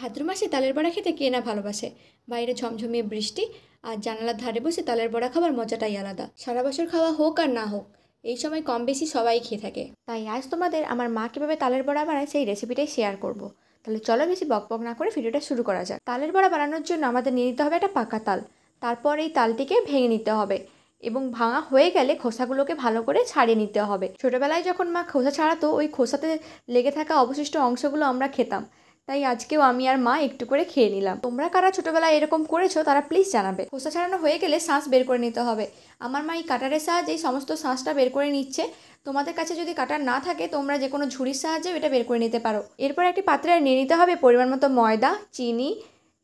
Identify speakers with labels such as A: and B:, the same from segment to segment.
A: ভাদ্র মাসে তালের বড়া খেতে কে না ভালোবাসে। বাইরে ঝমঝমিয়ে বৃষ্টি আর জানালার ধারে বসে তালের বড়া খাবার মজাটাই আলাদা। সারা বছর খাওয়া হোক আর না হোক, এই সময় কম বেশি সবাই খেয়ে থাকে। তাই আজ তোমাদের আমার মা কীভাবে তালের বড়া বানায় সেই রেসিপিটাই শেয়ার করব। তাহলে চলো বেশি বকবক না করে ভিডিওটা শুরু করা যাক। তালের বড়া বানানোর জন্য আমাদের নিয়ে নিতে হবে একটা পাকা তাল। তারপর এই তালটিকে ভেঙে নিতে হবে এবং ভাঙা হয়ে গেলে খোসাগুলোকে ভালো করে ছাড়িয়ে নিতে হবে। ছোটোবেলায় যখন মা খোসা ছাড়াতো, ওই খোসাতে লেগে থাকা অবশিষ্ট অংশগুলো আমরা খেতাম। তাই আজকেও আমি আর মা একটু করে খেয়ে নিলাম। তোমরা কারা ছোটোবেলায় এরকম করেছো তারা প্লিজ জানাবে। খোসা ছাড়ানো হয়ে গেলে শাঁস বের করে নিতে হবে। আমার মা এই কাটারের সাহায্যে সমস্ত শাঁসটা বের করে নিচ্ছে। তোমাদের কাছে যদি কাটার না থাকে তোমরা যে কোনো ঝুড়ির সাহায্যে এটা বের করে নিতে পারো। এরপর একটি পাত্রে নিয়ে নিতে হবে পরিমাণ মতো ময়দা, চিনি,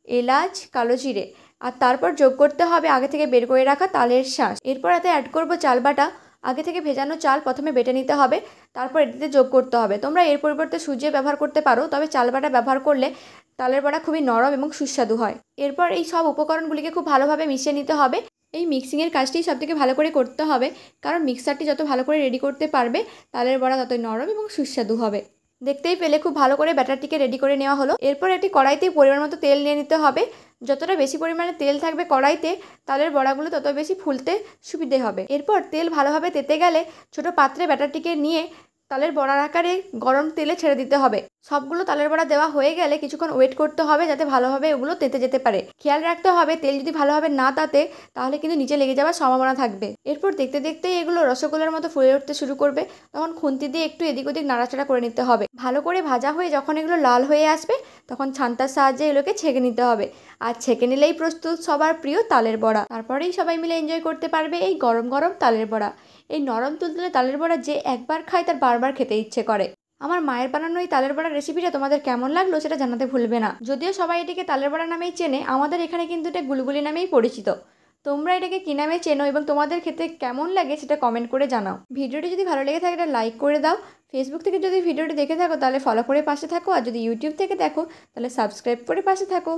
A: এলাচ, কালো জিরে, আর তারপর যোগ করতে হবে আগে থেকে বের করে রাখা তালের শাঁস। এরপর এতে অ্যাড করবো চাল বাটা। আগে থেকে ভেজানো চাল প্রথমে বেটে নিতে হবে, তারপর এটিতে যোগ করতে হবে। তোমরা এর পরিবর্তে সুজি ব্যবহার করতে পারো, তবে চাল বাটা ব্যবহার করলে তালের বড়া খুবই নরম এবং সুস্বাদু হয়। এরপর এই সব উপকরণগুলিকে খুব ভালোভাবে মিশিয়ে নিতে হবে। এই মিক্সিংয়ের কাজটি সবথেকে ভালো করে করতে হবে, কারণ মিক্সারটি যত ভালো করে রেডি করতে পারবে তালের বড়া ততই নরম এবং সুস্বাদু হবে। দেখতেই পেলে খুব ভালো করে ব্যাটারটিকে রেডি করে নেওয়া হলো। এরপর একটি কড়াইতে পরিমাণ মতো তেল নিয়ে নিতে হবে। যতটা বেশি পরিমাণে তেল থাকবে কড়াইতে, তালের বড়াগুলো তত বেশি ফুলতে সুবিধে হবে। এরপর তেল ভালোভাবে তেতে গেলে ছোট পাত্রে ব্যাটারটিকে নিয়ে তালের বড়ার আকারে গরম তেলে ছেড়ে দিতে হবে। সবগুলো তালের বড়া দেওয়া হয়ে গেলে কিছুক্ষণ ওয়েট করতে হবে যাতে ভালোভাবে ওগুলো তেতে যেতে পারে। খেয়াল রাখতে হবে তেল যদি ভালোভাবে না তাতে তাহলে কিন্তু নিচে লেগে যাওয়ার সম্ভাবনা থাকবে। এরপর দেখতে দেখতেই এগুলো রসগোল্লার মতো ফুলে উঠতে শুরু করবে। তখন খুন্তি দিয়ে একটু এদিক ওদিক নাড়াচাড়া করে নিতে হবে। ভালো করে ভাজা হয়ে যখন এগুলো লাল হয়ে আসবে তখন ছান্তার সাহায্যে এগুলোকে ছেঁকে নিতে হবে। আর ছেঁকে নিলেই প্রস্তুত সবার প্রিয় তালের বড়া। তারপরেই সবাই মিলে এনজয় করতে পারবে এই গরম গরম তালের বড়া। এই নরম তুলতুলে তালের বড়া যে একবার খায় তার বারবার খেতে ইচ্ছে করে। আমার মায়ের বানানো এই তালের বড়ার রেসিপিটা তোমাদের কেমন লাগলো সেটা জানাতে ভুলবে না। যদিও সবাই এটিকে তালের বড়া নামেই চেনে, আমাদের এখানে কিন্তু এটা গুলগুলি নামেই পরিচিত। তোমরা এটাকে কী নামে চেনো এবং তোমাদের খেতে কেমন লাগে সেটা কমেন্ট করে জানাও। ভিডিওটি যদি ভালো লেগে থাকে এটা লাইক করে দাও। ফেসবুক থেকে যদি ভিডিওটি দেখে থাকো তাহলে ফলো করে পাশে থাকো, আর যদি ইউটিউব থেকে দেখো তাহলে সাবস্ক্রাইব করে পাশে থাকো।